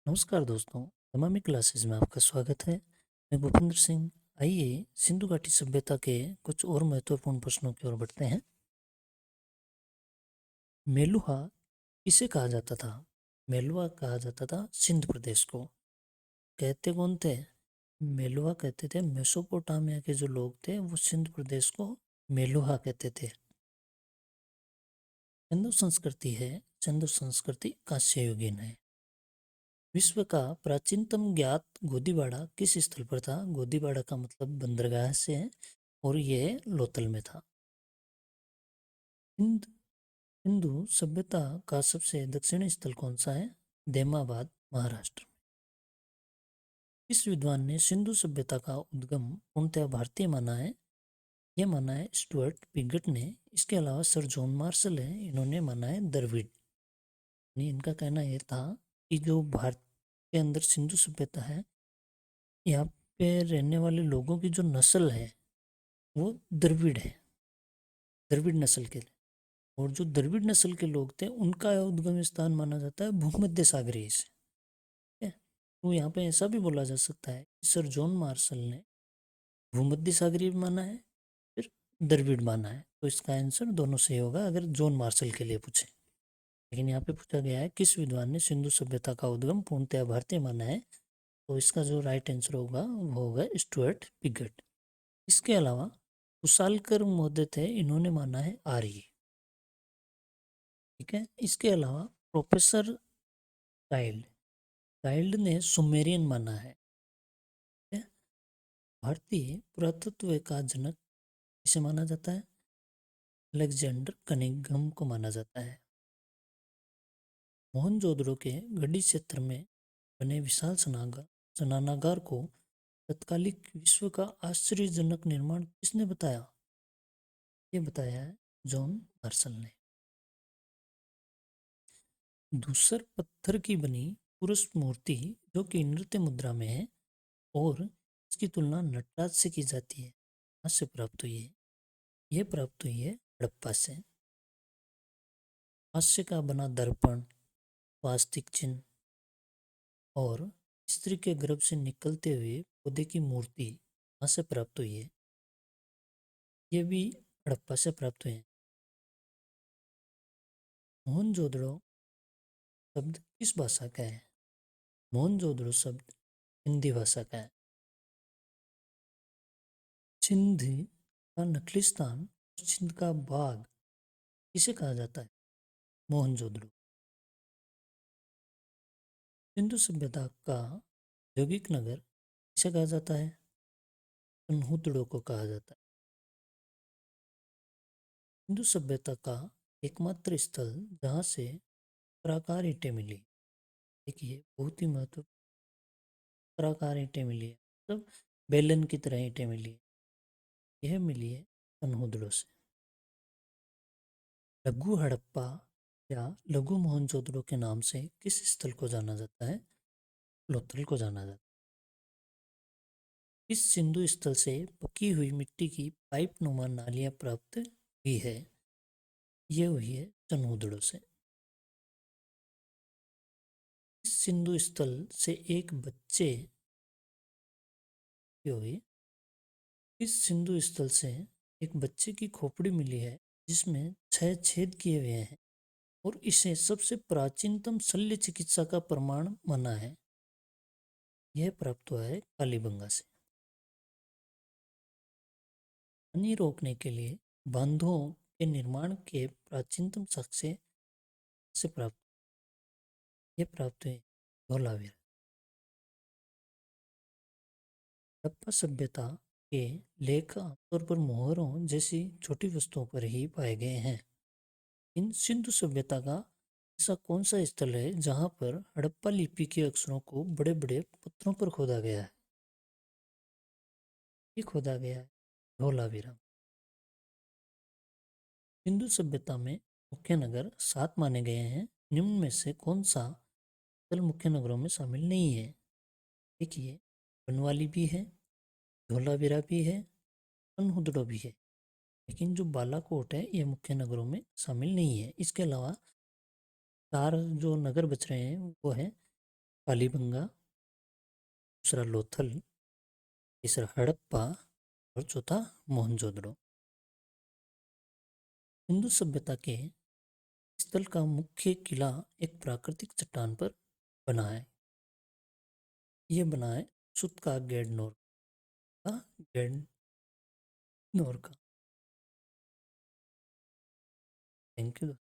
नमस्कार दोस्तों, तमामी क्लासेस में आपका स्वागत है। मैं भूपेंद्र सिंह। आइए सिंधु घाटी सभ्यता के कुछ और महत्वपूर्ण प्रश्नों की ओर बढ़ते हैं। मेलुहा किसे कहा जाता था? मेलुहा कहा जाता था सिंध प्रदेश को। कहते कौन थे? मेलुहा कहते थे मेसोपोटामिया के जो लोग थे वो सिंध प्रदेश को मेलुहा कहते थे। सिंधु संस्कृति है, सिंधु संस्कृति कांस्ययुगीन है। विश्व का प्राचीनतम ज्ञात गोदीबाड़ा किस स्थल पर था? गोदीबाड़ा का मतलब बंदरगाह से है और यह लोथल में था। हिंदू सभ्यता का सबसे दक्षिणी स्थल कौन सा है? देमाबाद, महाराष्ट्र। इस विद्वान ने सिंधु सभ्यता का उद्गम पूर्णतः भारतीय माना है? यह माना है स्टुअर्ट पिगट ने। इसके अलावा सर जॉन मार्शल है, इन्होंने माना है द्रविड़। इनका कहना यह था कि जो भारत के अंदर सिंधु सभ्यता है, यहाँ पे रहने वाले लोगों की जो नस्ल है वो द्रविड़ है, द्रविड़ नस्ल के। और जो द्रविड़ नस्ल के लोग थे उनका उद्गम स्थान माना जाता है भूमध्य सागरीय से। ठीक है, तो यहाँ पे ऐसा भी बोला जा सकता है कि सर जॉन मार्शल ने भूमध्य सागरीय माना है, फिर द्रविड़ माना है। तो इसका आंसर दोनों सही होगा अगर जॉन मार्शल के लिए पूछे। लेकिन यहाँ पे पूछा गया है किस विद्वान ने सिंधु सभ्यता का उद्गम पूर्णतः भारतीय माना है, तो इसका जो राइट आंसर होगा वो होगा स्टुअर्ट पिगट। इसके अलावा कुशालकर महोदय थे, इन्होंने माना है आर्य। ठीक है, इसके अलावा प्रोफेसर चाइल्ड चाइल्ड ने सुमेरियन माना है। ठीक है? भारतीय पुरातत्व का जनक किसे माना जाता है? अलेक्जेंडर कनिंघम को माना जाता है। मोहनजोदड़ो के गढ़ी क्षेत्र में बने विशाल स्नानागार को तत्कालिक विश्व का आश्चर्यजनक निर्माण किसने बताया? ये बताया है जॉन मार्शल ने। धूसर पत्थर की बनी पुरुष मूर्ति जो कि नृत्य मुद्रा में है और इसकी तुलना नटराज से की जाती है, कहाँ से प्राप्त हुई है? यह प्राप्त हुई है हड़प्पा से। हास्य का बना दर्पण, स्वास्तिक चिन्ह और स्त्री के गर्भ से निकलते हुए पौधे की मूर्ति कहाँ से प्राप्त हुई है? ये भी हड़प्पा से प्राप्त हुए हैं। मोहनजोदड़ो शब्द किस भाषा का है? मोहनजोदड़ो शब्द हिंदी भाषा का है। सिंध का नखलिस्तान, सिंध का बाग किसे कहा जाता है? मोहनजोदड़ो। सिंधु सभ्यता का औद्योगिक नगर किसे कहा जाता है? तन्हुतड़ो को कहा जाता है। सिंधु सभ्यता का एकमात्र स्थल जहाँ से प्राकार ईंटें मिली, देखिए बहुत ही महत्व, प्राकार ईंटें मिली है मतलब बेलन की तरह ईंटें मिली है, यह मिली है तन्हुदड़ो से। लघु हड़प्पा या लघु मोहनजोदड़ो के नाम से किस स्थल को जाना जाता है? लोथल को जाना जाता है। इस सिंधु स्थल से पकी हुई मिट्टी की पाइप नुमा नालियां प्राप्त हुई है, ये हुई है तन्हुदड़ो से। इस सिंधु स्थल से एक बच्चे की हुई इस सिंधु स्थल से एक बच्चे की खोपड़ी मिली है जिसमें 6 छेद किए हुए हैं और इसे सबसे प्राचीनतम शल्य चिकित्सा का प्रमाण माना है। यह प्राप्त हुआ है कालीबंगा से। पानी रोकने के लिए बांधों के निर्माण के प्राचीनतम साक्ष्य से प्राप्त, ये प्राप्त हुए धोलावीरा। हड़प्पा सभ्यता के लेख आमतौर पर मोहरों जैसी छोटी वस्तुओं पर ही पाए गए हैं। इन सिंधु सभ्यता का ऐसा कौन सा स्थल है जहां पर हड़प्पा लिपि के अक्षरों को बड़े बड़े पत्थरों पर खोदा गया है? ये खोदा गया है धोलावीरा। सिंधु सभ्यता में मुख्य नगर 7 माने गए हैं, निम्न में से कौन सा स्थल मुख्य नगरों में शामिल नहीं है? देखिए बनवाली भी है, धोलावीरा भी है, तन्हुदड़ो भी है, लेकिन जो बालाकोट है ये मुख्य नगरों में शामिल नहीं है। इसके अलावा 4 जो नगर बच रहे हैं वो है कालीबंगा, दूसरा लोथल, तीसरा हड़प्पा और चौथा मोहनजोदड़ो। सिंधु सभ्यता के स्थल का मुख्य किला एक प्राकृतिक चट्टान पर बना है। ये बना है सुत्का गैडनोर का गैडनोर का। Thank you.